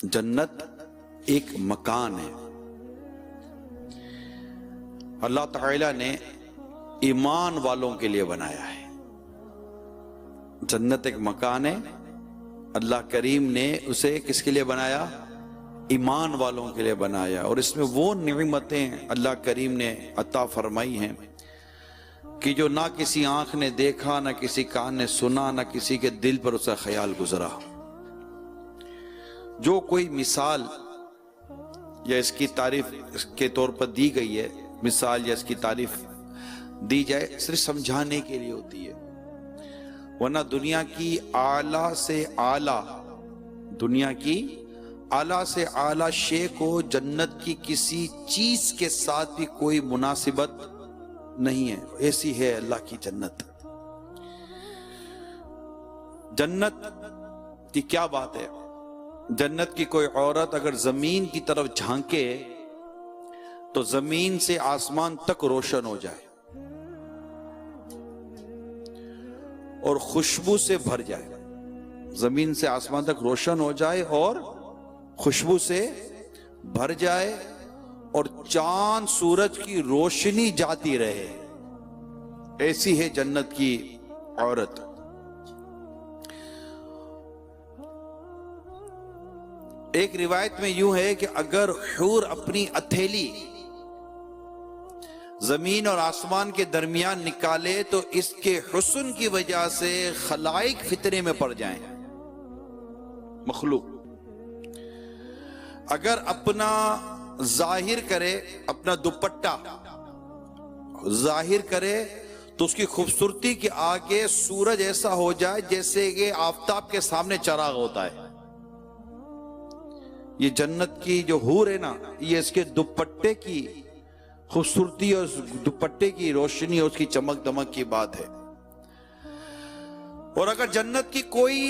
جنت ایک مکان ہے. اللہ تعالیٰ نے ایمان والوں کے لیے بنایا ہے. جنت ایک مکان ہے. اللہ کریم نے اسے کس کے لیے بنایا؟ ایمان والوں کے لیے بنایا. اور اس میں وہ نعمتیں اللہ کریم نے عطا فرمائی ہیں کہ جو نہ کسی آنکھ نے دیکھا، نہ کسی کان نے سنا، نہ کسی کے دل پر اس کا خیال گزرا. جو کوئی مثال یا اس کی تعریف اس کے طور پر دی گئی ہے، مثال یا اس کی تعریف دی جائے صرف سمجھانے کے لیے ہوتی ہے، ورنہ دنیا کی اعلیٰ سے اعلیٰ اعلیٰ شے کو جنت کی کسی چیز کے ساتھ بھی کوئی مناسبت نہیں ہے. ایسی ہے اللہ کی جنت. جنت کی کیا بات ہے؟ جنت کی کوئی عورت اگر زمین کی طرف جھانکے تو زمین سے آسمان تک روشن ہو جائے اور خوشبو سے بھر جائے. زمین سے آسمان تک روشن ہو جائے اور خوشبو سے بھر جائے اور چاند سورج کی روشنی جاتی رہے. ایسی ہے جنت کی عورت. ایک روایت میں یوں ہے کہ اگر حور اپنی ہتھیلی زمین اور آسمان کے درمیان نکالے تو اس کے حسن کی وجہ سے خلائق فتنے میں پڑ جائیں. مخلوق اگر اپنا ظاہر کرے، اپنا دوپٹہ ظاہر کرے تو اس کی خوبصورتی کے آگے سورج ایسا ہو جائے جیسے کہ آفتاب کے سامنے چراغ ہوتا ہے. یہ جنت کی جو حور ہے نا، یہ اس کے دوپٹے کی خوبصورتی اور دوپٹے کی روشنی اور اس کی چمک دمک کی بات ہے. اور اگر جنت کی کوئی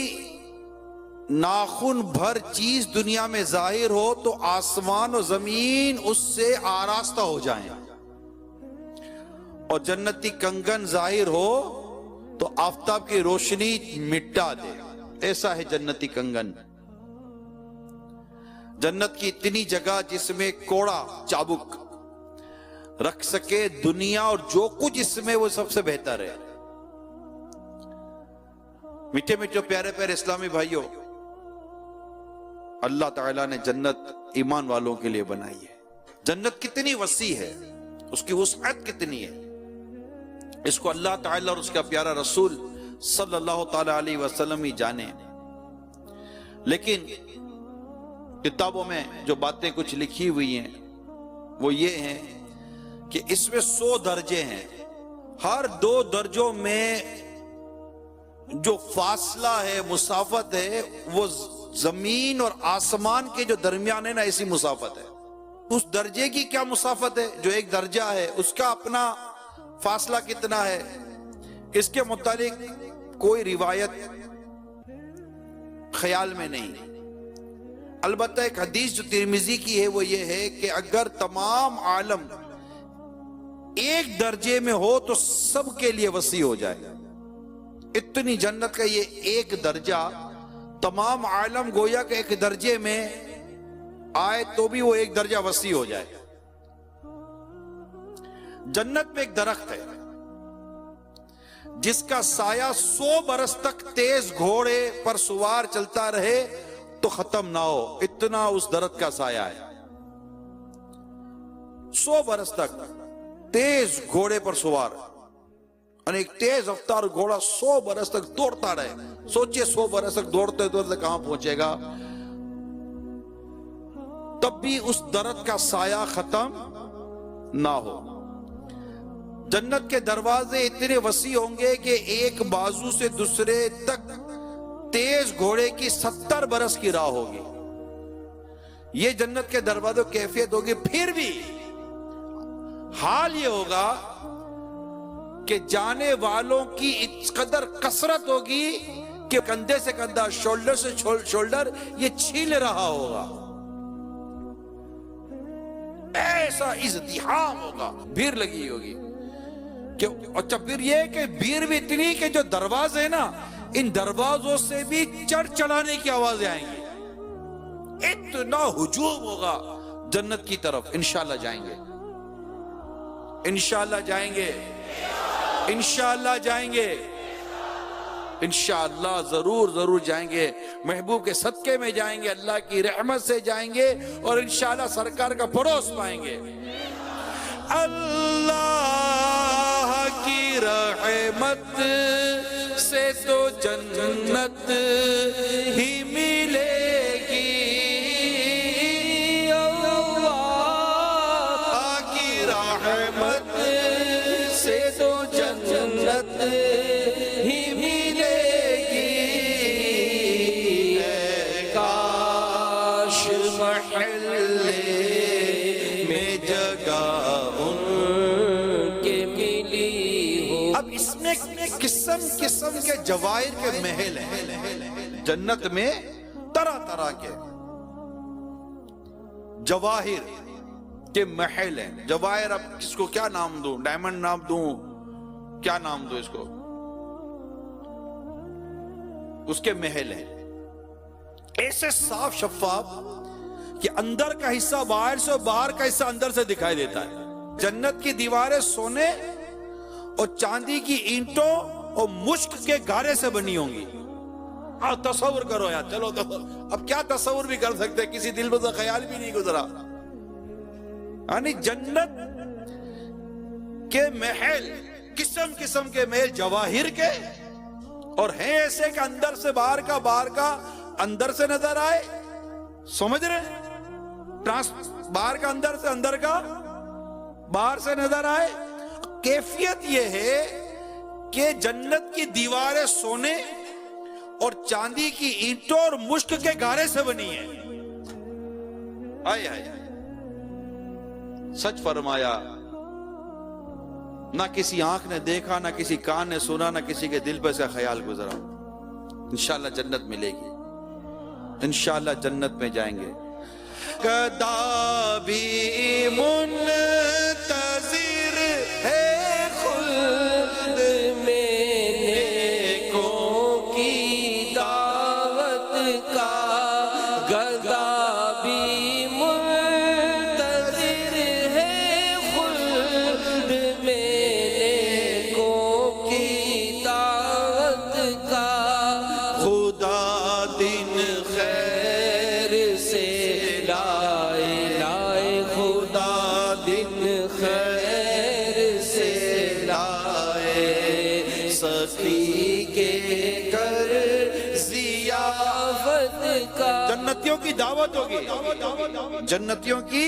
ناخن بھر چیز دنیا میں ظاہر ہو تو آسمان اور زمین اس سے آراستہ ہو جائیں، اور جنتی کنگن ظاہر ہو تو آفتاب کی روشنی مٹا دے. ایسا ہے جنتی کنگن. جنت کی اتنی جگہ جس میں کوڑا چابک رکھ سکے دنیا اور جو کچھ اس میں وہ سب سے بہتر ہے. میٹھے میٹھے پیارے پیارے اسلامی بھائیوں، اللہ تعالیٰ نے جنت ایمان والوں کے لیے بنائی ہے. جنت کتنی وسیع ہے، اس کی وسعت کتنی ہے، اس کو اللہ تعالیٰ اور اس کا پیارا رسول صلی اللہ تعالیٰ علیہ وسلم ہی جانے. لیکن کتابوں میں جو باتیں کچھ لکھی ہوئی ہیں وہ یہ ہیں کہ اس میں 100 درجے ہیں. ہر 2 درجوں میں جو فاصلہ ہے، مسافت ہے، وہ زمین اور آسمان کے جو درمیان ہے نا، ایسی مسافت ہے. اس درجے کی کیا مسافت ہے؟ جو ایک درجہ ہے اس کا اپنا فاصلہ کتنا ہے، اس کے متعلق کوئی روایت خیال میں نہیں. البتہ ایک حدیث جو ترمذی کی ہے وہ یہ ہے کہ اگر تمام عالم ایک درجے میں ہو تو سب کے لیے وسیع ہو جائے. اتنی جنت کا یہ ایک درجہ، تمام عالم گویا کہ ایک درجے میں آئے تو بھی وہ ایک درجہ وسیع ہو جائے. جنت میں ایک درخت ہے جس کا سایہ 100 برس تک تیز گھوڑے پر سوار چلتا رہے تو ختم نہ ہو، اتنا اس درخت کا سایہ ہے. 100 برس تک تیز گھوڑے پر سوار، یعنی ایک تیز رفتار گھوڑا 100 برس تک دوڑتا رہے. سوچئے 100 برس تک دوڑتے دوڑتے کہاں پہنچے گا، تب بھی اس درخت کا سایہ ختم نہ ہو. جنت کے دروازے اتنے وسیع ہوں گے کہ ایک بازو سے دوسرے تک تیز گھوڑے کی 70 برس کی راہ ہوگی. یہ جنت کے دروازوں کی کیفیت ہوگی. پھر بھی حال یہ ہوگا کہ جانے والوں کی اس قدر کثرت ہوگی کہ کندھے سے کندھا، شولڈر سے شولڈر یہ چھیل رہا ہوگا. ایسا ازدحام ہوگا، بھیڑ لگی ہوگی. اچھا پھر یہ کہ بھیڑ بھی اتنی کہ جو دروازے ہیں نا، ان دروازوں سے بھی چڑھ چڑھانے کی آوازیں آئیں گی. اتنا ہجوم ہوگا جنت کی طرف. انشاءاللہ جائیں گے, انشاءاللہ جائیں گے, انشاءاللہ جائیں گے, انشاءاللہ ضرور ضرور جائیں گے. محبوب کے صدقے میں جائیں گے, اللہ کی رحمت سے جائیں گے, اور انشاءاللہ سرکار کا پڑوس پائیں گے. اللہ کی رحمت سے تو جنت ہی ملے گی, اللہ کی رحمت سے تو جنت ہی ملے گی. اے کاش محلے میں جگہ ان کے ملی ہو. اب اس میں قسم قسم کے جواہر کے محل ہیں جنت میں, طرح طرح کے جواہر کے محل ہیں. جواہر اب کس کو کیا نام دوں, ڈائمنڈ نام دوں, کیا نام دوں اس کو, اس کے محل ہیں ایسے صاف شفاف کہ اندر کا حصہ باہر سے اور باہر کا حصہ اندر سے دکھائی دیتا ہے. جنت کی دیواریں سونے اور چاندی کی اینٹوں اور مشک کے گارے سے بنی ہوں گی. تصور کرو یار, چلو اب کیا تصور بھی کر سکتے, کسی دل میں تو خیال بھی نہیں گزرا. یعنی جنت کے محل, قسم قسم کے محل جواہر کے, اور ہیں ایسے کہ اندر سے باہر کا, باہر کا اندر سے نظر آئے. سمجھ رہے, باہر کا اندر سے, اندر کا باہر سے نظر آئے. کیفیت یہ ہے کہ جنت کی دیواریں سونے اور چاندی کی اینٹوں اور مشک کے گارے سے بنی ہیں. آئے آئے, سچ فرمایا, نہ کسی آنکھ نے دیکھا, نہ کسی کان نے سنا, نہ کسی کے دل پہ سے خیال گزرا. انشاءاللہ جنت ملے گی, انشاءاللہ جنت میں جائیں گے. کدا بھی منتظر ہے خلد میں نیکوں کی دعوت کا, گدا بھی منتظر ہے خلد میں نیکوں کی دعوت کا. خدا دن خیر سے لائے, لائے خدا دن خیر سے لائے. سخی کے کر ضیافت کا. جنتیوں کی دعوت ہوگی, جنتیوں کی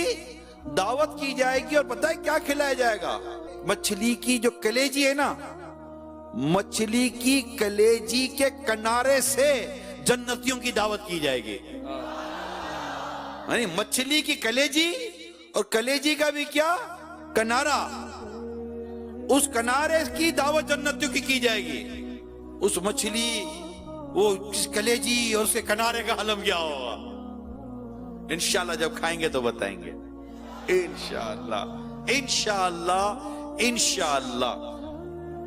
دعوت کی جائے گی, اور پتہ ہے کیا کھلایا جائے گا؟ مچھلی کی جو کلیجی ہے نا, مچھلی کی کلیجی کے کنارے سے جنتیوں کی دعوت کی جائے گی. یعنی مچھلی کی کلیجی, اور کلیجی کا بھی کیا کنارہ, اس کنارے کی دعوت جنتیوں کی جائے گی. اس مچھلی, وہ کلیجی اور اس کے کنارے کا عالم کیا ہوگا. انشاءاللہ جب کھائیں گے تو بتائیں گے, انشاءاللہ انشاءاللہ انشاءاللہ.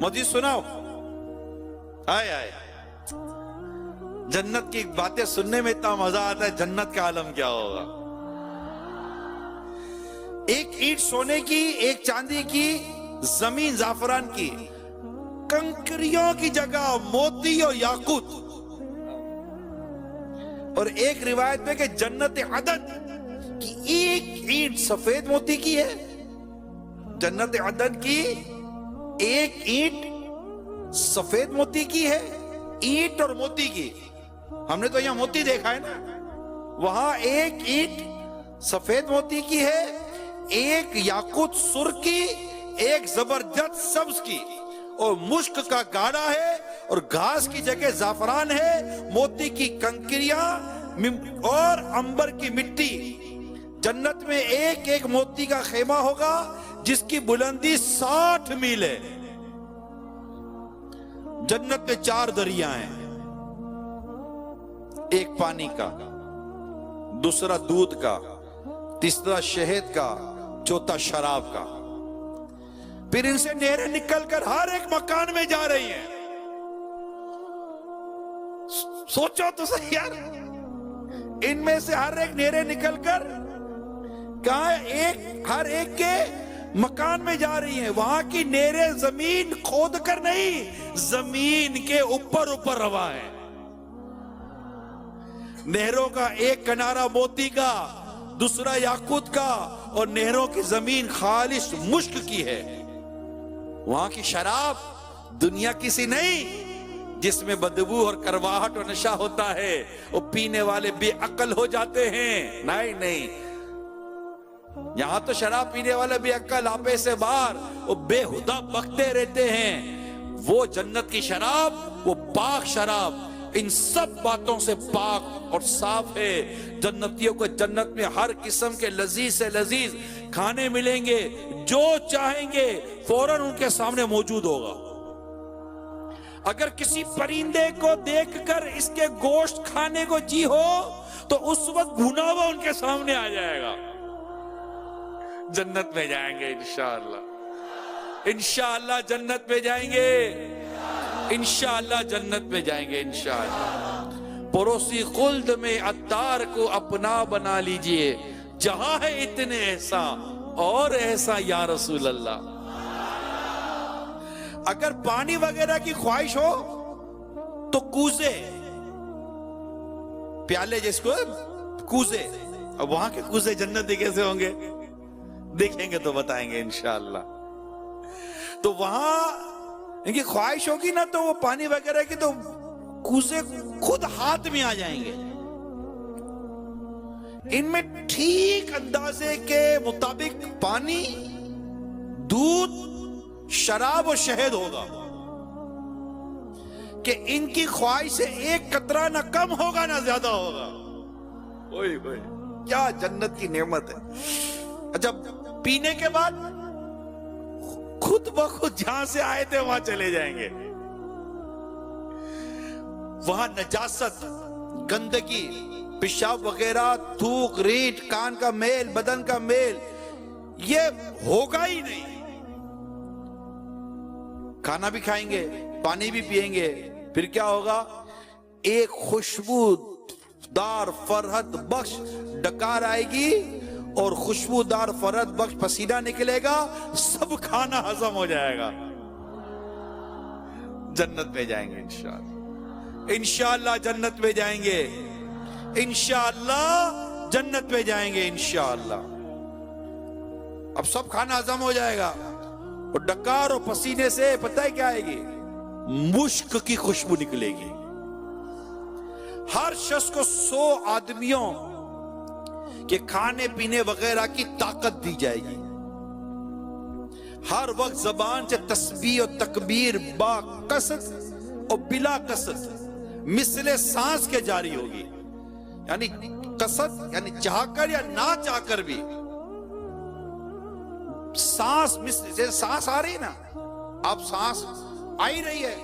مزید سناؤ, آئے آئے, جنت کی باتیں سننے میں اتنا مزہ آتا ہے, جنت کا عالم کیا ہوگا. ایک اینٹ سونے کی, ایک چاندی کی, زمین زعفران کی, کنکریوں کی جگہ موتی اور یاقوت. اور ایک روایت میں کہ جنت عدن کی ایک اینٹ سفید موتی کی ہے. جنت عدن کی ایک اینٹ سفید موتی کی ہے, اینٹ اور موتی کی. ہم نے تو یہاں موتی دیکھا ہے نا, وہاں ایک اینٹ سفید موتی کی ہے, ایک یاقوت سرخ کی, ایک زبرجد سبز کی, اور مشک کا گاڑا ہے, اور گھاس کی جگہ زعفران ہے, موتی کی کنکریاں اور عنبر کی مٹی. جنت میں ایک ایک موتی کا خیمہ ہوگا جس کی بلندی 60 میل ہے. جنت میں 4 دریا ہیں, ایک پانی کا, دوسرا دودھ کا, تیسرا شہد کا, چوتھا شراب کا. پھر ان سے نہریں نکل کر ہر ایک مکان میں جا رہی ہیں. سوچو تو صحیح یار, ان میں سے ہر ایک نہریں نکل کر کہاں ہر ایک کے مکان میں جا رہی ہیں. وہاں کی نہریں زمین کھود کر نہیں، زمین کے اوپر روا ہے. نہروں کا ایک کنارہ موتی کا، دوسرا یاقوت کا، اور نہروں کی زمین خالص مشک کی ہے. وہاں کی شراب دنیا کسی نہیں جس میں بدبو اور کرواہٹ اور نشہ ہوتا ہے. وہ پینے والے بے عقل ہو جاتے ہیں. نہیں، یہاں تو شراب پینے والے بے عقل آپے سے باہر وہ بے ہدا بکتے رہتے ہیں. وہ جنت کی شراب، وہ پاک شراب ان سب باتوں سے پاک اور صاف ہے. جنتیوں کو جنت میں ہر قسم کے لذیذ سے لذیذ کھانے ملیں گے، جو چاہیں گے فوراً ان کے سامنے موجود ہوگا. اگر کسی پرندے کو دیکھ کر اس کے گوشت کھانے کو جی ہو تو اس وقت بھونا ہوا ان کے سامنے آ جائے گا. جنت میں جائیں گے انشاءاللہ، انشاءاللہ جنت میں جائیں گے، انشاءاللہ جنت میں جائیں گے انشاءاللہ. پڑوسی خلد میں عطار کو اپنا بنا لیجئے، جہاں ہے اتنے ایسا اور ایسا یا رسول اللہ. اگر پانی وغیرہ کی خواہش ہو تو کوزے، پیالے جس کو کوزے. اب وہاں کے کوزے جنتی کیسے ہوں گے دیکھیں گے تو بتائیں گے انشاءاللہ. تو وہاں ان کی خواہش ہوگی نا تو وہ پانی وغیرہ کی تو کوزے خود ہاتھ میں آ جائیں گے. ان میں ٹھیک اندازے کے مطابق پانی، دودھ، شراب اور شہد ہوگا کہ ان کی خواہش سے ایک قطرہ نہ کم ہوگا نہ زیادہ ہوگا. اوئے اوئے کیا جنت کی نعمت ہے. جب پینے کے بعد خود بخود جہاں سے آئے تھے وہاں چلے جائیں گے. وہاں نجاست، گندگی، پیشاب وغیرہ، تھوک، ریٹ، کان کا میل، بدن کا میل یہ ہوگا ہی نہیں. کھانا بھی کھائیں گے، پانی بھی پئیں گے، پھر کیا ہوگا؟ ایک خوشبودار فرحت بخش ڈکار آئے گی اور خوشبودار فرحت بخش پسینہ نکلے گا، سب کھانا ہضم ہو جائے گا. جنت میں جائیں گے انشاءاللہ، انشاءاللہ جنت میں جائیں گے، انشاءاللہ جنت میں جائیں گے انشاءاللہ. اب سب کھانا ہضم ہو جائے گا اور ڈکار اور پسینے سے پتہ ہے کیا آئے گی؟ مشک کی خوشبو نکلے گی. ہر شخص کو 100 آدمیوں کے کھانے پینے وغیرہ کی طاقت دی جائے گی. ہر وقت زبان سے تسبیح اور تکبیر با قصد اور بلا قصد مثل سانس کے جاری ہوگی. یعنی قصد یعنی چاہ کر یا نہ چاہ کر بھی سانس، جیسے سانس آ رہی نا، اب سانس آئی رہی ہے،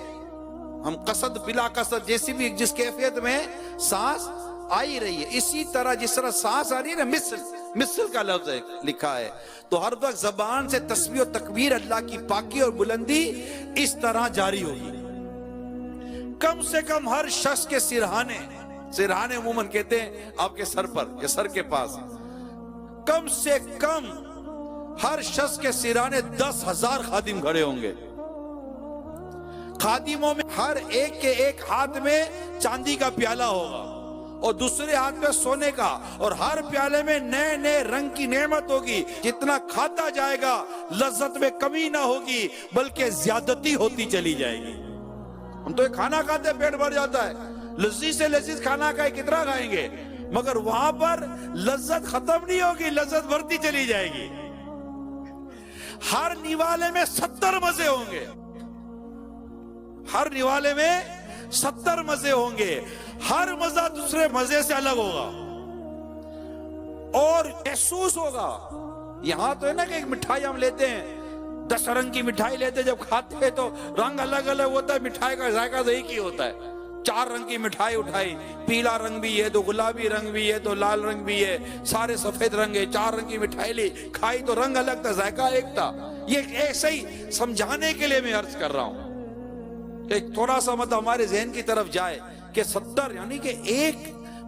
ہم قصد بلا قصد جیسی بھی جس کیفیت میں سانس آئی رہی ہے، اسی طرح جس طرح سانس آ رہی ہے نا، مثل کا لفظ ہے لکھا ہے. تو ہر وقت زبان سے تسبیح و تکبیر، اللہ کی پاکی اور بلندی اس طرح جاری ہوگی. کم سے کم ہر شخص کے سرہانے عموماً کہتے ہیں آپ کے سر پر یا سر کے پاس، کم سے کم ہر شخص کے سرانے 10,000 خادم کھڑے ہوں گے. خادموں میں ہر ایک کے ایک ہاتھ میں چاندی کا پیالہ ہوگا اور دوسرے ہاتھ میں سونے کا، اور ہر پیالے میں نئے نئے رنگ کی نعمت ہوگی. جتنا کھاتا جائے گا لذت میں کمی نہ ہوگی بلکہ زیادتی ہوتی چلی جائے گی. ہم تو کھانا کھاتے پیٹ بھر جاتا ہے، لذیذ سے لذیذ کھانا کھائے کتنا کھائیں گے، مگر وہاں پر لذت ختم نہیں ہوگی، لذت بڑھتی چلی جائے گی. ہر نوالے میں 70 مزے ہوں گے، ہر نوالے میں 70 مزے ہوں گے. ہر مزہ دوسرے مزے سے الگ ہوگا اور محسوس ہوگا. یہاں تو ہے نا کہ ایک مٹھائی ہم لیتے ہیں، 10 رنگ کی مٹھائی لیتے، جب کھاتے ہیں تو رنگ الگ الگ ہوتا ہے، مٹھائی کا ذائقہ ایک ہی ہوتا ہے. 4 رنگ کی مٹھائی اٹھائی، پیلا رنگ بھی ہے تو گلابی رنگ بھی ہے تو لال رنگ بھی ہے، سارے سفید رنگ ہے. 4 رنگ کی مٹھائی لی، کھائی تو رنگ الگ تھا، ذائقہ ایک تھا. یہ ایسے ہی سمجھانے کے لیے میں عرض کر رہا ہوں کہ تھوڑا سا مطلب ہمارے ذہن کی طرف جائے کہ 70 یعنی کہ ایک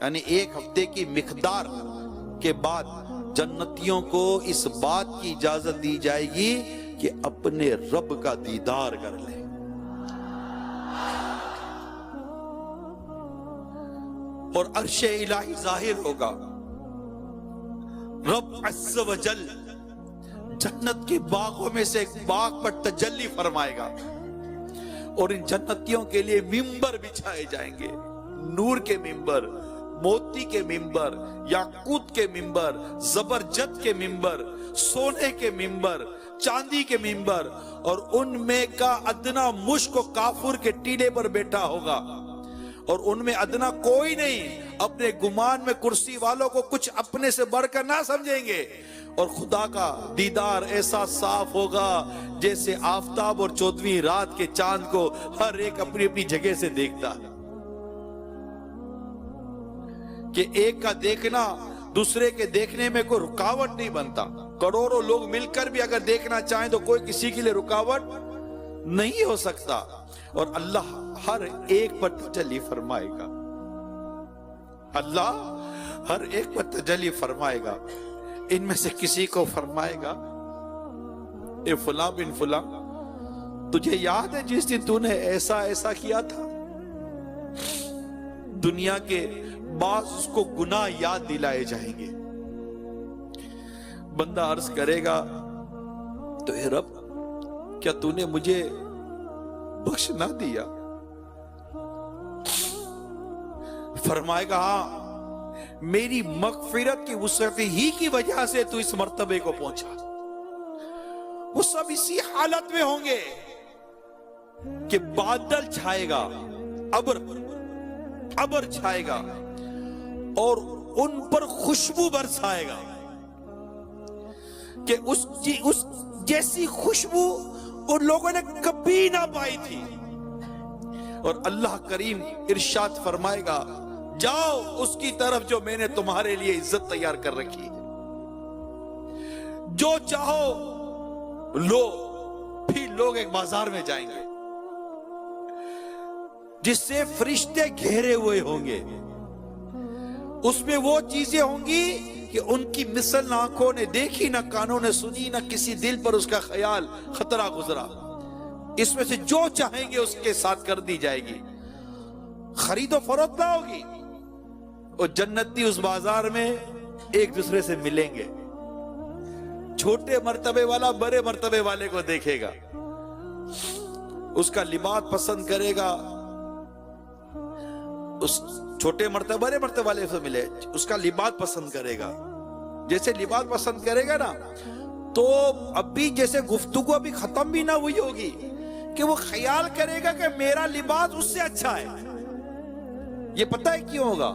یعنی 1 ہفتے کی مقدار کے بعد جنتیوں کو اس بات کی اجازت دی جائے گی کہ اپنے رب کا دیدار کر لیں. اور عرش الہی ظاہر ہوگا. رب عز و جل جنت کے باغوں میں سے ایک باغ پر تجلی فرمائے گا اور ان جنتیوں کے لیے ممبر بچھائے جائیں گے. نور کے ممبر، موتی کے ممبر، یاقوت کے ممبر، زبرجد کے ممبر، سونے کے ممبر، چاندی کے ممبر، اور ان میں کا ادنا مشک و کافور کے ٹیلے پر بیٹھا ہوگا. اور ان میں ادنا کوئی نہیں. اپنے گمان میں کرسی والوں کو کچھ اپنے سے بڑھ کر نہ سمجھیں گے. اور خدا کا دیدار ایسا صاف ہوگا جیسے آفتاب اور 14ویں رات کے چاند کو ہر ایک اپنی اپنی جگہ سے دیکھتا ہے. کہ ایک کا دیکھنا دوسرے کے دیکھنے میں کوئی رکاوٹ نہیں بنتا. کروڑوں لوگ مل کر بھی اگر دیکھنا چاہیں تو کوئی کسی کے لیے رکاوٹ نہیں ہو سکتا. اور اللہ ہر ایک پر تجلی فرمائے گا. اللہ ہر ایک پر تجلی فرمائے گا. ان میں سے کسی کو فرمائے گا اے فلاں بن فلاں، تجھے یاد ہے جس دن تو نے ایسا ایسا کیا تھا؟ دنیا کے بعض اس کو گناہ یاد دلائے جائیں گے. بندہ عرض کرے گا تو اے رب کیا تو نے مجھے بخش نہ دیا؟ فرمائے گا ہاں، میری مغفرت کی وسعت ہی کی وجہ سے تو اس مرتبے کو پہنچا. وہ سب اسی حالت میں ہوں گے کہ بادل چھائے گا، ابر چھائے گا اور ان پر خوشبو برسائے گا کہ اس جیسی خوشبو ان لوگوں نے کبھی نہ پائی تھی. اور اللہ کریم ارشاد فرمائے گا جاؤ اس کی طرف جو میں نے تمہارے لیے عزت تیار کر رکھی ہے، جو چاہو لو. پھر لوگ ایک بازار میں جائیں گے جس سے فرشتے گھیرے ہوئے ہوں گے. اس میں وہ چیزیں ہوں گی کہ ان کی مثل نہ آنکھوں نے دیکھی، نہ کانوں نے سنی، نہ کسی دل پر اس کا خیال خطرہ گزرا. اس میں سے جو چاہیں گے اس کے ساتھ کر دی جائے گی. خرید و فروخت نہ ہوگی. اور جنتی اس بازار میں ایک دوسرے سے ملیں گے. چھوٹے مرتبے والا بڑے مرتبے والے کو دیکھے گا، اس کا لباس پسند کرے گا. اس چھوٹے مرتبے بڑے مرتبے والے سے ملے، اس کا لباس پسند کرے گا. جیسے لباس پسند کرے گا نا تو ابھی جیسے گفتگو ابھی ختم بھی نہ ہوئی ہوگی کہ وہ خیال کرے گا کہ میرا لباس اس سے اچھا ہے. یہ پتہ ہے کیوں ہوگا؟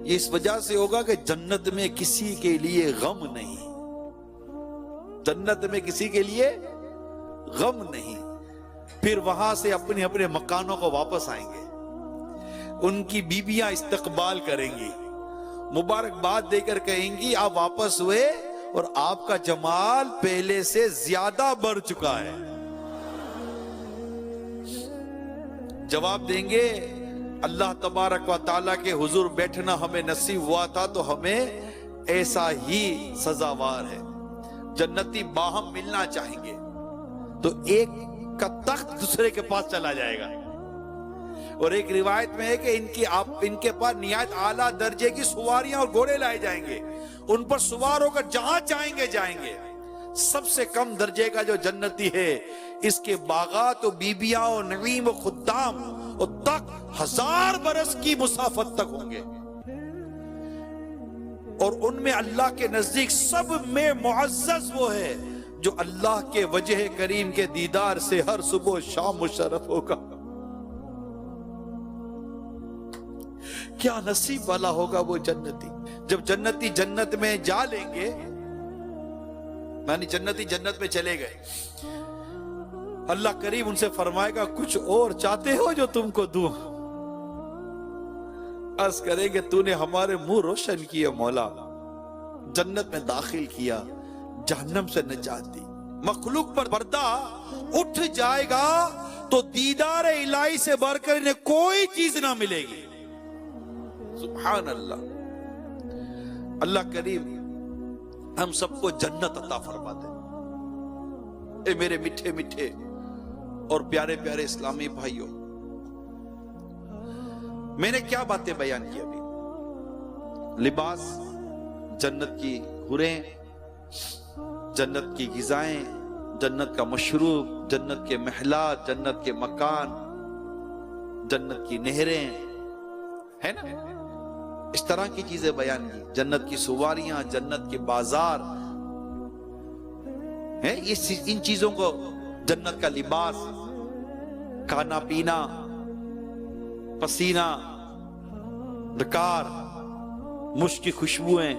یہ اس وجہ سے ہوگا کہ جنت میں کسی کے لیے غم نہیں. جنت میں کسی کے لیے غم نہیں. پھر وہاں سے اپنے اپنے مکانوں کو واپس آئیں گے. ان کی بیویاں استقبال کریں گی، مبارکباد دے کر کہیں گی آپ واپس ہوئے اور آپ کا جمال پہلے سے زیادہ بڑھ چکا ہے. جواب دیں گے اللہ تبارک و تعالیٰ کے حضور بیٹھنا ہمیں نصیب ہوا تھا تو ہمیں ایسا ہی سزاوار ہے. جنتی باہم ملنا چاہیں گے تو ایک کا تخت دوسرے کے پاس چلا جائے گا. اور ایک روایت میں ہے کہ ان کے پاس نہایت اعلیٰ درجے کی سواریاں اور گھوڑے لائے جائیں گے. ان پر سوار ہو کر جہاں چاہیں گے جائیں گے. سب سے کم درجے کا جو جنتی ہے اس کے باغات و بیبیاں و نعیم و خدام اور تک 1000 برس کی مسافت تک ہوں گے. اور ان میں اللہ کے نزدیک سب میں معزز وہ ہے جو اللہ کے وجہ کریم کے دیدار سے ہر صبح و شام مشرف ہوگا. کیا نصیب والا ہوگا وہ جنتی. جب جنتی جنت میں جا لیں گے، یعنی جنتی جنت میں چلے گئے، اللہ کریم ان سے فرمائے گا کچھ اور چاہتے ہو جو تم کو دوں؟ عرض کریں گے تو نے ہمارے منہ روشن کیے مولا، جنت میں داخل کیا، جہنم سے نجات دی. مخلوق پر پردہ اٹھ جائے گا تو دیدار الہی سے بڑھ کر انہیں کوئی چیز نہ ملے گی. سبحان اللہ. اللہ کریم ہم سب کو جنت عطا فرما دے. اے میرے میٹھے میٹھے اور پیارے پیارے اسلامی بھائیوں، میں نے کیا باتیں بیان کی ابھی؟ لباس، جنت کی حوریں، جنت کی غذائیں، جنت کا مشروب، جنت کے محلات، جنت کے مکان، جنت کی نہریں، ہے نا؟ اس طرح کی چیزیں بیان کی. جنت کی سواریاں، جنت کے بازار ہیں. ان چیزوں کو، جنت کا لباس، کھانا پینا، پسینہ، ڈکار، مشک کی خوشبوئیں،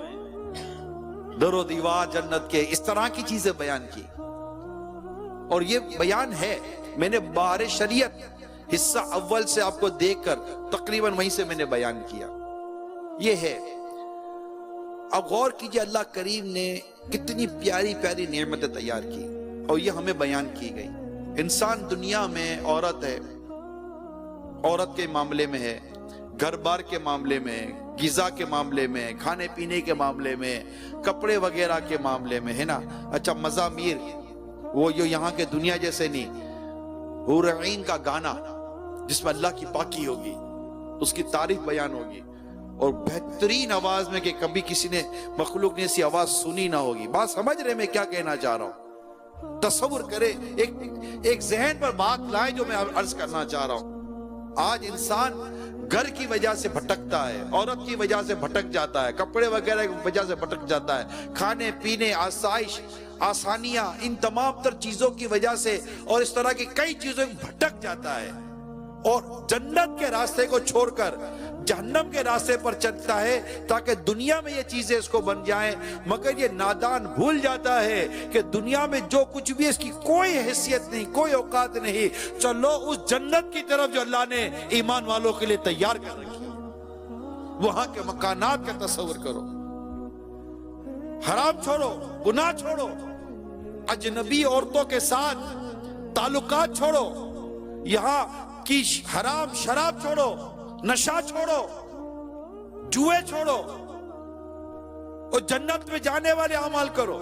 در و دیوار جنت کے، اس طرح کی چیزیں بیان کی. اور یہ بیان ہے، میں نے بار شریعت حصہ اول سے آپ کو دیکھ کر تقریباً وہیں سے میں نے بیان کیا. یہ ہے. اب غور کیجئے اللہ کریم نے کتنی پیاری پیاری نعمتیں تیار کی اور یہ ہمیں بیان کی گئی. انسان دنیا میں عورت ہے، عورت کے معاملے میں ہے، گھر بار کے معاملے میں، غذا کے معاملے میں، کھانے پینے کے معاملے میں، کپڑے وغیرہ کے معاملے میں، ہے نا؟ اچھا، مزامیر، وہ جو یہاں کے دنیا جیسے نہیں، حور عین کا گانا جس میں اللہ کی پاکی ہوگی، اس کی تعریف بیان ہوگی، اور بہترین آواز میں کہ کبھی کسی نے مخلوق نے ایسی آواز سنی نہ ہوگی. بات سمجھ رہے میں کیا کہنا چاہ رہا ہوں؟ تصور کرے، ایک ذہن پر بات لائیں جو میں عرض کرنا چاہ رہا ہوں. آج انسان گھر کی وجہ سے بھٹکتا ہے، عورت کی وجہ سے بھٹک جاتا ہے، کپڑے وغیرہ کی وجہ سے بھٹک جاتا ہے، کھانے پینے، آسائش، آسانیاں، ان تمام تر چیزوں کی وجہ سے اور اس طرح کی کئی چیزوں میں بھٹک جاتا ہے اور جنت کے راستے کو چھوڑ کر جہنم کے راستے پر چلتا ہے تاکہ دنیا میں یہ چیزیں اس کو بن جائیں. مگر یہ نادان بھول جاتا ہے کہ دنیا میں جو کچھ بھی اس کی کوئی حیثیت نہیں، کوئی اوقات نہیں. چلو اس جنت کی طرف جو اللہ نے ایمان والوں کے لیے تیار کر رکھی، وہاں کے مکانات کا تصور کرو. حرام چھوڑو، گناہ چھوڑو، اجنبی عورتوں کے ساتھ تعلقات چھوڑو، یہاں کی حرام شراب چھوڑو، نشہ چھوڑو، جوئے چھوڑو اور جنت میں جانے والے اعمال کرو.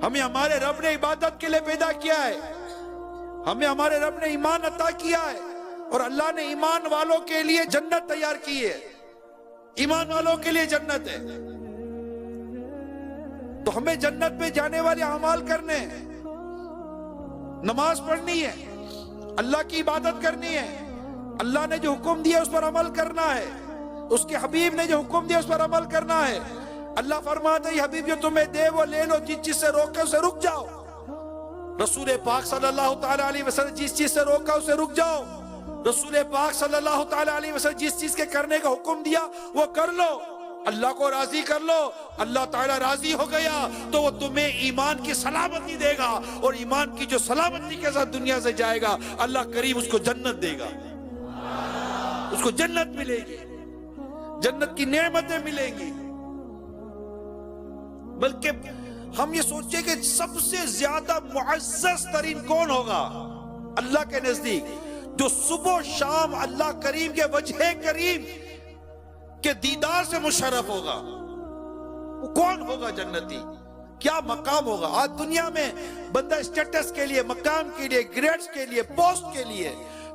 ہمیں ہمارے رب نے عبادت کے لیے پیدا کیا ہے، ہمیں ہمارے رب نے ایمان عطا کیا ہے اور اللہ نے ایمان والوں کے لیے جنت تیار کی ہے. ایمان والوں کے لیے جنت ہے، تو ہمیں جنت میں جانے والے اعمال کرنے ہیں. نماز پڑھنی ہے، اللہ کی عبادت کرنی ہے، اللہ نے جو حکم دیا اس پر عمل کرنا ہے، اس کے حبیب نے جو حکم دیا اس پر عمل کرنا ہے. اللہ فرماتا ہے یہ حبیب جو تمہیں دے وہ لے لو، جس چیز سے روکے اسے رک جاؤ. رسول پاک صلی اللہ تعالیٰ علیہ وسلم جس چیز سے روکا اسے رک جاؤ. رسول پاک صلی اللہ تعالیٰ علیہ وسلم جس چیز کے کرنے کا حکم دیا وہ کر لو. اللہ کو راضی کر لو، اللہ تعالیٰ راضی ہو گیا تو وہ تمہیں ایمان کی سلامتی دے گا، اور ایمان کی جو سلامتی کے ساتھ دنیا سے جائے گا اللہ کریم اس کو جنت دے گا، اس کو جنت ملے گی، جنت کی نعمتیں ملیں گی. بلکہ ہم یہ سوچیں کہ سب سے زیادہ معزز ترین کون ہوگا اللہ کے نزدیک، جو صبح و شام اللہ کریم کے وجہ کریم کہ دیدار سے مشرف ہوگا، وہ کون ہوگا جنتی؟ کیا مقام ہوگا؟ آج دنیا میں بندہ اسٹیٹس کے لیے، مقام کے لیے، گریڈز کے لیے، پوسٹ کے لیے،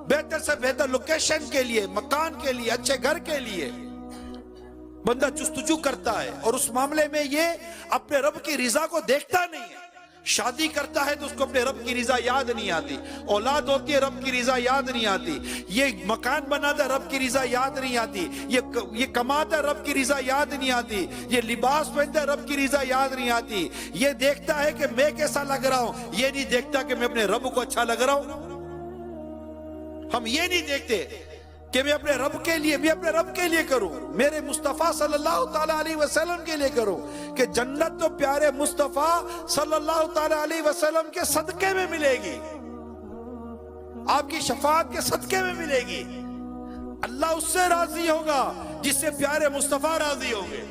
بہتر سے بہتر لوکیشن کے لیے، مکان کے لیے، اچھے گھر کے لیے بندہ جستجو کرتا ہے، اور اس معاملے میں یہ اپنے رب کی رضا کو دیکھتا نہیں ہے. شادی کرتا ہے تو اس کو اپنے رب کی رضا یاد نہیں آتی، اولاد ہوتی ہے رب کی رضا یاد نہیں آتی، یہ مکان بناتا ہے رب کی رضا یاد نہیں آتی، یہ کماتا ہے رب کی رضا یاد نہیں آتی، یہ لباس پہنتا ہے رب کی رضا یاد نہیں آتی. یہ دیکھتا ہے کہ میں کیسا لگ رہا ہوں، یہ نہیں دیکھتا کہ میں اپنے رب کو اچھا لگ رہا ہوں. ہم یہ نہیں دیکھتے کہ میں اپنے رب کے لیے کروں، میرے مصطفیٰ صلی اللہ تعالیٰ علیہ وسلم کے لیے کروں، کہ جنت تو پیارے مصطفیٰ صلی اللہ تعالیٰ علیہ وسلم کے صدقے میں ملے گی، آپ کی شفاعت کے صدقے میں ملے گی. اللہ اس سے راضی ہوگا جس سے پیارے مصطفیٰ راضی ہوں گے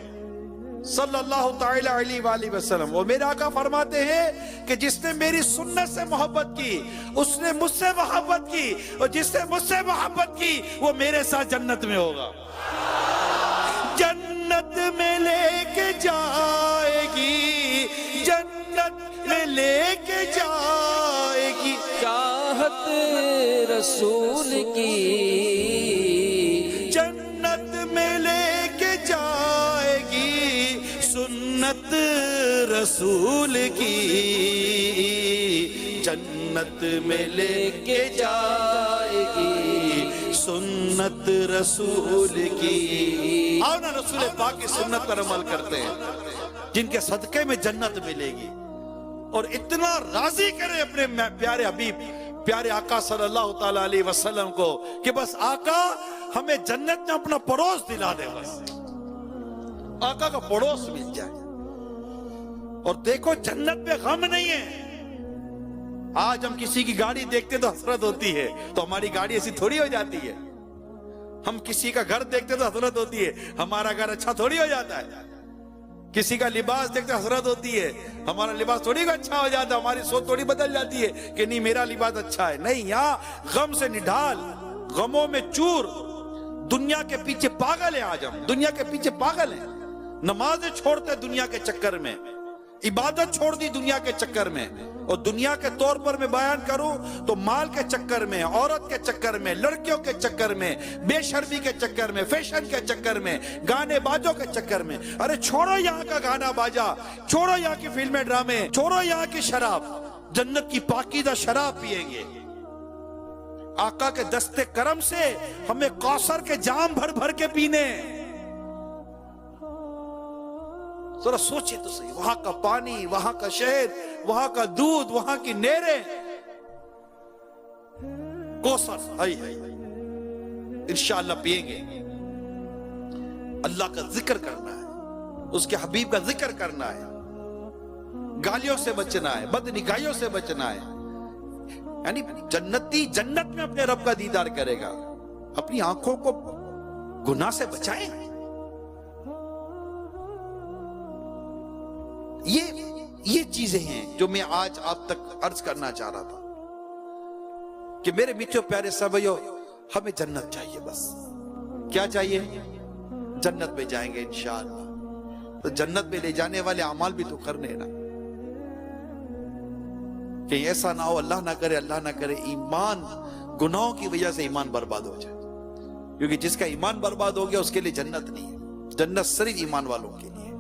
صلی اللہ تعالی علیہ وآلہ وسلم. اور میرے آقا فرماتے ہیں کہ جس نے میری سنت سے محبت کی اس نے مجھ سے محبت کی، اور جس نے مجھ سے محبت کی وہ میرے ساتھ جنت میں ہوگا. جنت میں لے کے جائے گی، جنت میں لے کے جائے گی چاہت رسول کی، جنت میں لے کے جائے گی سنت رسول کی، جنت میں لے کے جائے گی سنت رسول کی. آؤ نا رسول پاک کی سنت پر عمل کرتے ہیں جن کے صدقے میں جنت ملے گی. اور اتنا راضی کرے اپنے پیارے حبیب پیارے آقا صلی اللہ تعالی علیہ وسلم کو کہ بس آقا ہمیں جنت میں اپنا پڑوس دلا دے، بس آقا کا پڑوس مل جائے. اور دیکھو جنت میں غم نہیں ہے. آج ہم کسی کی گاڑی دیکھتے تو حسرت ہوتی ہے، تو ہماری گاڑی ایسی تھوڑی ہو جاتی ہے. ہم کسی کا گھر دیکھتے تو حسرت ہوتی ہے، ہمارا گھر اچھا تھوڑی ہو جاتا ہے. کسی کا لباس دیکھتے حسرت ہوتی ہے، ہمارا لباس تھوڑی اچھا ہو جاتا ہے، ہماری سوچ تھوڑی بدل جاتی ہے کہ نہیں میرا لباس اچھا ہے. نہیں، یہاں غم سے نڈھال، غموں میں چور، دنیا کے پیچھے پاگل ہیں. آج ہم دنیا کے پیچھے پاگل ہیں، نمازیں چھوڑتے دنیا کے چکر میں، عبادت چھوڑ دی دنیا کے چکر میں. اور دنیا کے طور پر میں بیان کروں تو مال کے چکر میں، عورت کے چکر میں، لڑکیوں کے چکر میں، بے شرمی کے چکر میں، فیشن کے چکر میں، گانے باجوں کے چکر میں. ارے چھوڑو یہاں کا گانا باجا، چھوڑو یہاں کی فلمیں ڈرامے، چھوڑو یہاں کی شراب. جنت کی پاکیزہ شراب پیئیں گے. آقا کے دستے کرم سے ہمیں کوثر کے جام بھر بھر کے پینے. ذرا سوچے تو صحیح، وہاں کا پانی، وہاں کا شہد، وہاں کا دودھ، وہاں کی نہریں، کوثر انشاءاللہ پیئیں گے. اللہ کا ذکر کرنا ہے، اس کے حبیب کا ذکر کرنا ہے، گالیوں سے بچنا ہے، بد نگاہیوں سے بچنا ہے. یعنی جنتی جنت میں اپنے رب کا دیدار کرے گا. اپنی آنکھوں کو گناہ سے بچائیں. یہ چیزیں ہیں جو میں آج آپ تک عرض کرنا چاہ رہا تھا کہ میرے میٹھے پیارے سبھیوں، ہمیں جنت چاہیے. بس کیا چاہیے؟ جنت میں جائیں گے انشاءاللہ. تو جنت میں لے جانے والے اعمال بھی تو کرنے نا، کہ ایسا نہ ہو، اللہ نہ کرے، اللہ نہ کرے، ایمان گناہوں کی وجہ سے ایمان برباد ہو جائے. کیونکہ جس کا ایمان برباد ہو گیا اس کے لیے جنت نہیں ہے. جنت صرف ایمان والوں کے لیے،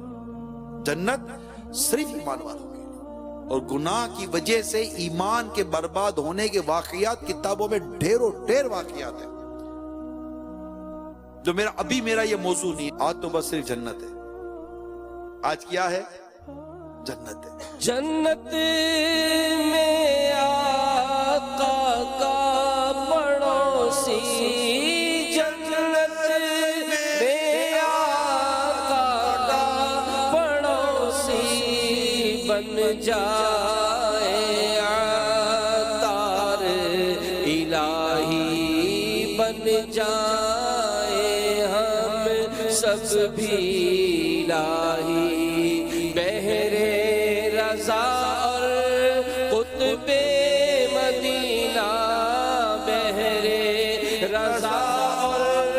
جنت صرف ایمان والوں کے لیے. اور گناہ کی وجہ سے ایمان کے برباد ہونے کے واقعات کتابوں میں ڈھیروں ڈھیر واقعات ہیں، جو ابھی میرا یہ موضوع نہیں. آج تو بس صرف جنت ہے. آج کیا ہے؟ جنت ہے. جنت میں آقا کا پڑوسی، جنت میں آقا کا پڑوسی بن جائے عطار الہی، بن جائے ہم سب بھی الہی. بہرے رضا اور قطب مدینہ، بہرے رضا اور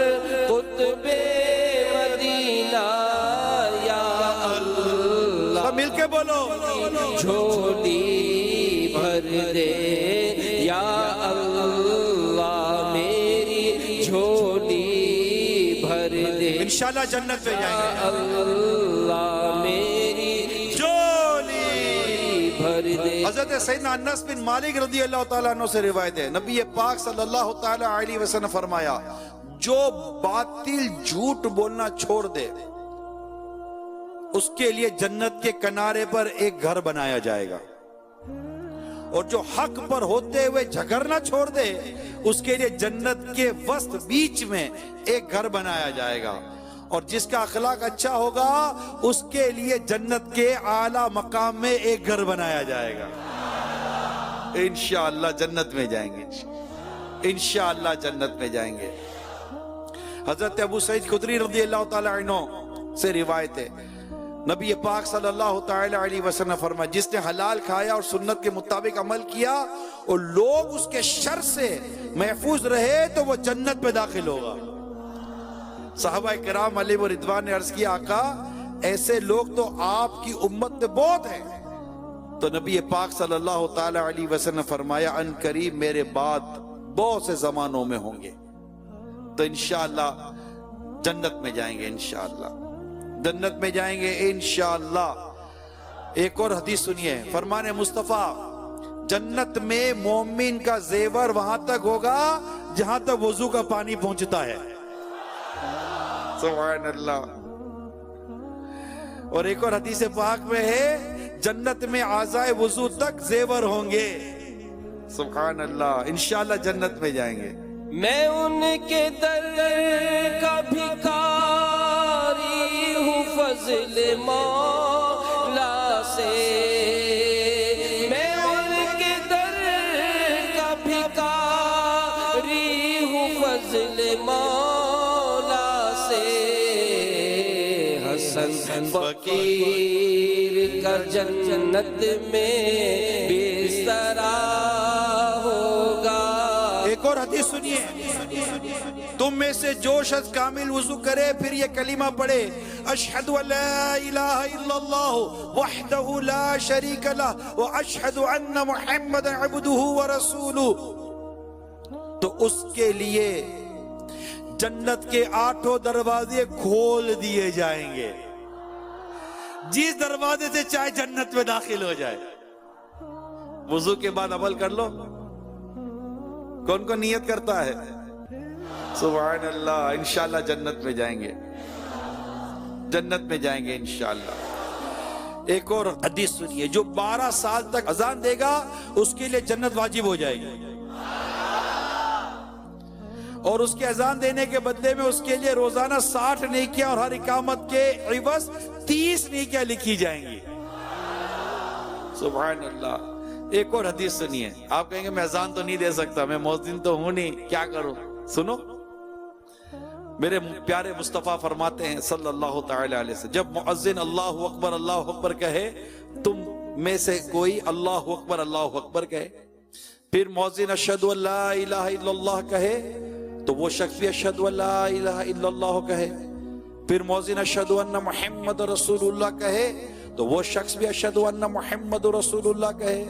قطب مدینہ، یا اللہ مل کے بولو، جھولی بھر دے، یا اللہ میری جھولی بھر دے. انشاءاللہ جنت میں جائیں گے. اللہ میری جھولی بھر دے. حضرت سیدنا انس بن مالک رضی اللہ تعالیٰ عنہ سے روایت ہے، نبی پاک صلی اللہ تعالیٰ علیہ وسلم نے فرمایا، جو باطل جھوٹ بولنا چھوڑ دے اس کے لیے جنت کے کنارے پر ایک گھر بنایا جائے گا. اور جو حق پر ہوتے ہوئے جھگڑنا چھوڑ دے اس کے لیے جنت کے وسط بیچ میں ایک گھر بنایا جائے گا. اور جس کا اخلاق اچھا ہوگا اس کے لیے جنت کے اعلیٰ مقام میں ایک گھر بنایا جائے گا. انشاءاللہ جنت میں جائیں گے، انشاءاللہ جنت میں جائیں گے. حضرت ابو سعید خدری رضی اللہ تعالی عنہ سے روایت ہے، نبی پاک صلی اللہ تعالی علیہ وسلم نے فرمایا جس نے حلال کھایا اور سنت کے مطابق عمل کیا اور لوگ اس کے شر سے محفوظ رہے تو وہ جنت میں داخل ہوگا۔ صحابہ کرام علیہ رضوان نے عرض کیا آقا ایسے لوگ تو آپ کی امت میں بہت ہیں، تو نبی پاک صلی اللہ تعالی علیہ وسلم نے فرمایا ان قریب میرے بعد بہت سے زمانوں میں ہوں گے تو انشاءاللہ جنت میں جائیں گے، انشاءاللہ جنت میں جائیں گے انشاءاللہ۔ ایک اور حدیث سنیے، فرمان مصطفیٰ جنت میں مومن کا زیور وہاں تک ہوگا جہاں تک وضو کا پانی پہنچتا ہے، سبحان اللہ۔ اور ایک اور حدیث پاک میں ہے جنت میں اعضائے وضو تک زیور ہوں گے، سبحان اللہ، انشاءاللہ جنت میں جائیں گے۔ میں ان کے در کا بھکاری ہوں فضل مولا سے، میں ان کے در کا بھکاری ہوں فضل مولا سے، حسن فقیر کا جنت میں بسترا ہوگا۔ ایک اور حدیث سنیے، تم میں سے جو شخص کامل وضو کرے پھر یہ کلمہ پڑھے اشہد ان لا الہ الا اللہ وحدہ لا شریک لہ واشہد ان محمد عبدہ ورسولہ، تو اس کے لیے جنت کے 8 دروازے کھول دیے جائیں گے، جس دروازے سے چاہے جنت میں داخل ہو جائے۔ وضو کے بعد عمل کر لو، کون کون نیت کرتا ہے؟ سبحان اللہ، انشاءاللہ جنت میں جائیں گے، جنت میں جائیں گے انشاءاللہ۔ ایک اور حدیث سنیے، جو 12 سال تک اذان دے گا اس کے لیے جنت واجب ہو جائے گی، اور اس کے اذان دینے کے بدلے میں اس کے لیے روزانہ 60 نیکیاں اور ہر اقامت کے عوض 30 نیکیاں لکھی جائیں گی، سبحان اللہ۔ ایک اور حدیث سنیے، آپ کہیں گے میں اذان تو نہیں دے سکتا، میں مؤذن تو ہوں نہیں، کیا کروں؟ سنو، میرے پیارے مصطفیٰ فرماتے ہیں صلی اللہ تعالی علیہ وسلم جب مؤذن اللہ اکبر کہے تم میں سے کوئی اللہ اکبر کہے، پھر مؤذن اشہد ان لا الہ الا اللہ کہے تو وہ شخص بھی اشہد ان لا الہ الا اللہ کہے، پھر مؤذن اشہد ان محمد رسول اللہ کہے تو وہ شخص بھی اشہد ان محمد رسول اللہ کہے،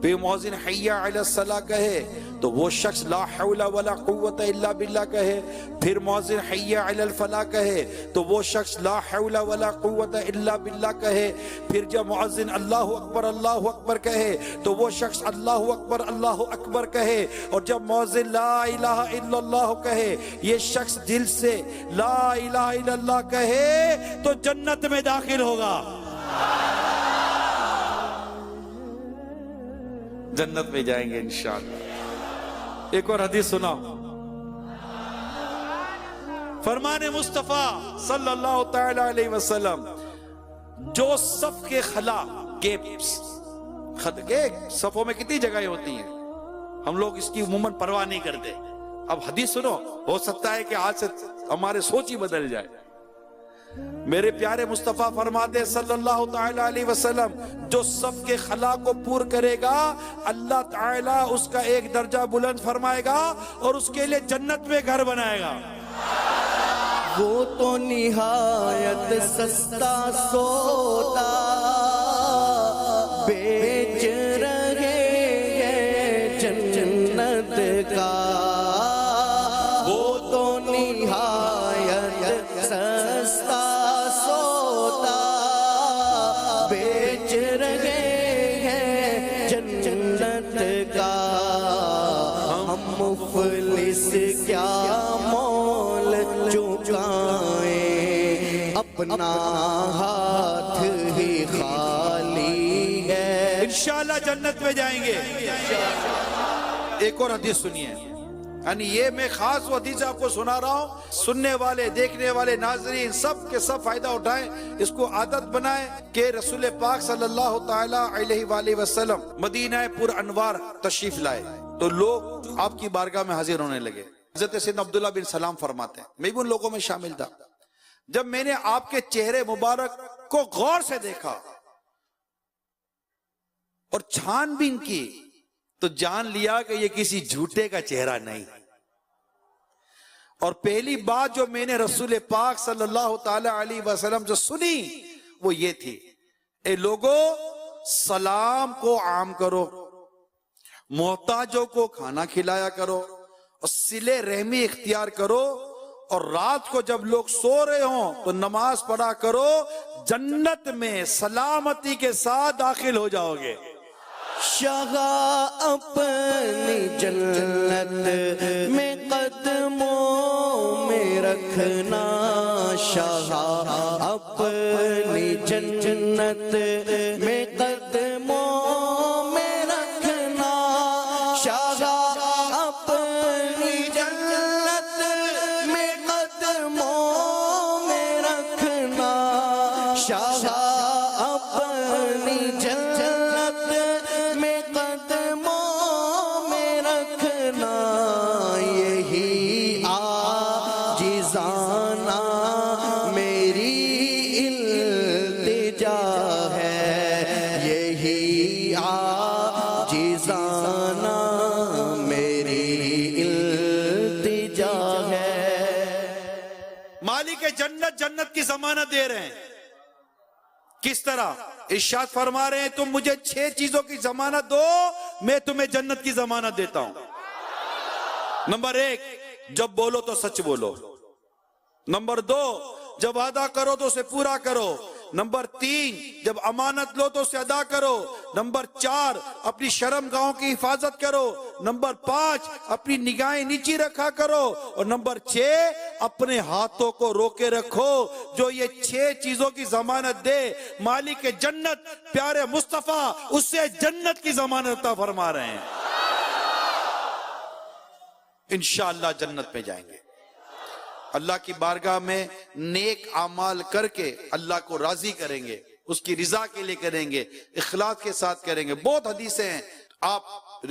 پھر مؤذن حی علی الصلاۃ کہے تو وہ شخص لا حول ولا قوت الا باللہ کہے، پھر مؤذن حی علی الفلاح کہے تو وہ شخص لا حول ولا قوت الا باللہ کہے، پھر جب مؤذن اللہ اکبر کہے تو وہ شخص اللہ اکبر کہے، اور جب مؤذن لا الہ الا اللہ کہے یہ شخص دل سے لا الہ الا اللہ کہے تو جنت میں داخل ہوگا، جنت میں جائیں گے انشاءاللہ۔ ایک اور حدیث سنا، فرمان مصطفیٰ صلی اللہ تعالی علیہ وسلم جو صف کے خلا گیپس، صفوں میں کتنی جگہیں ہوتی ہیں، ہم لوگ اس کی عموماً پرواہ نہیں کرتے، اب حدیث سنو، ہو سکتا ہے کہ آج سے ہمارے سوچ ہی بدل جائے۔ میرے پیارے مصطفیٰ فرماتے صلی اللہ تعالی علیہ وسلم جو صف کے خلا کو پور کرے گا اللہ تعالیٰ اس کا ایک درجہ بلند فرمائے گا اور اس کے لیے جنت میں گھر بنائے گا۔ وہ تو نہایت سستا سودا بیچ رہے ہیں جنت کا، وہ تو نہایت سستا سودا بیچ رہے ہیں جنت کا، ہم مفلس کیا مول چکائیں اپنا ہاتھ ہی خالی ہے، انشاءاللہ جنت میں جائیں گے۔ ایک اور حدیث سنیے، یعنی یہ میں خاص وہ حدیث آپ کو سنا رہا ہوں، سننے والے دیکھنے والے ناظرین سب کے سب فائدہ اٹھائیں، اس کو عادت بنائیں کہ رسول پاک صلی اللہ تعالی علیہ وآلہ وسلم مدینہ پر انوار تشریف لائے تو لوگ آپ کی بارگاہ میں حاضر ہونے لگے۔ حضرت سیدنا عبداللہ بن سلام فرماتے ہیں میں بھی ان لوگوں میں شامل تھا، جب میں نے آپ کے چہرے مبارک کو غور سے دیکھا اور چھان بین کی تو جان لیا کہ یہ کسی جھوٹے کا چہرہ نہیں. اور پہلی بات جو میں نے رسول پاک صلی اللہ تعالی علیہ وسلم جو سنی وہ یہ تھی، اے لوگو سلام کو عام کرو، محتاجوں کو کھانا کھلایا کرو اور صلہ رحمی اختیار کرو، اور رات کو جب لوگ سو رہے ہوں تو نماز پڑھا کرو، جنت میں سلامتی کے ساتھ داخل ہو جاؤ گے. شاہ اپنی جنت میں قدموں میں رکھنا، شاہ اپنی جنت میں قدموں میں رکھنا، شاہ اپنی جنت میں قدموں میں رکھنا، شاہ اپنی جنت میں قدموں میں رکھنا. یہی عاجزانہ میری التجا ہے، یہی عاجزانہ میری التجا ہے. مالک جنت جنت کی ضمانت دے رہے ہیں. کس طرح؟ ارشاد فرما رہے ہیں تم مجھے 6 چیزوں کی ضمانت دو، میں تمہیں جنت کی ضمانت دیتا ہوں. نمبر 1، جب بولو تو سچ بولو. نمبر 2، جب وعدہ کرو تو اسے پورا کرو. نمبر 3، جب امانت لو تو اسے ادا کرو. نمبر 4، اپنی شرم گاہوں کی حفاظت کرو. نمبر 5، اپنی نگاہیں نیچی رکھا کرو. اور نمبر 6، اپنے ہاتھوں کو روکے رکھو. جو یہ 6 چیزوں کی ضمانت دے، مالک جنت پیارے مصطفیٰ اس سے جنت کی ضمانت عطا فرما رہے ہیں. انشاءاللہ جنت میں جائیں گے. اللہ کی بارگاہ میں نیک اعمال کر کے اللہ کو راضی کریں گے، اس کی رضا کے لیے کریں گے، اخلاص کے ساتھ کریں گے. بہت حدیثیں ہیں. آپ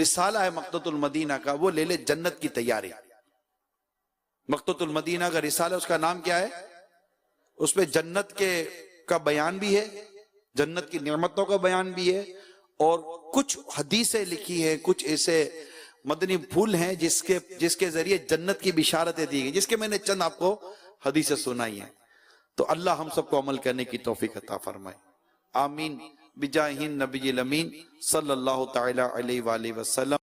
رسالہ ہے مقتۃ المدینہ کا، وہ لے لے، جنت کی تیاری. مقتۃ المدینہ کا رسالہ، اس کا نام کیا ہے؟ اس میں جنت کا بیان بھی ہے، جنت کی نعمتوں کا بیان بھی ہے، اور کچھ حدیثیں لکھی ہیں، کچھ ایسے مدنی پھول ہیں جس کے ذریعے جنت کی بشارتیں دی گئی، جس کے میں نے چند آپ کو حدیثیں سنائی ہیں. تو اللہ ہم سب کو عمل کرنے کی توفیق عطا فرمائے. آمین بجاہ النبی الامین صلی اللہ تعالی علیہ وآلہ وسلم.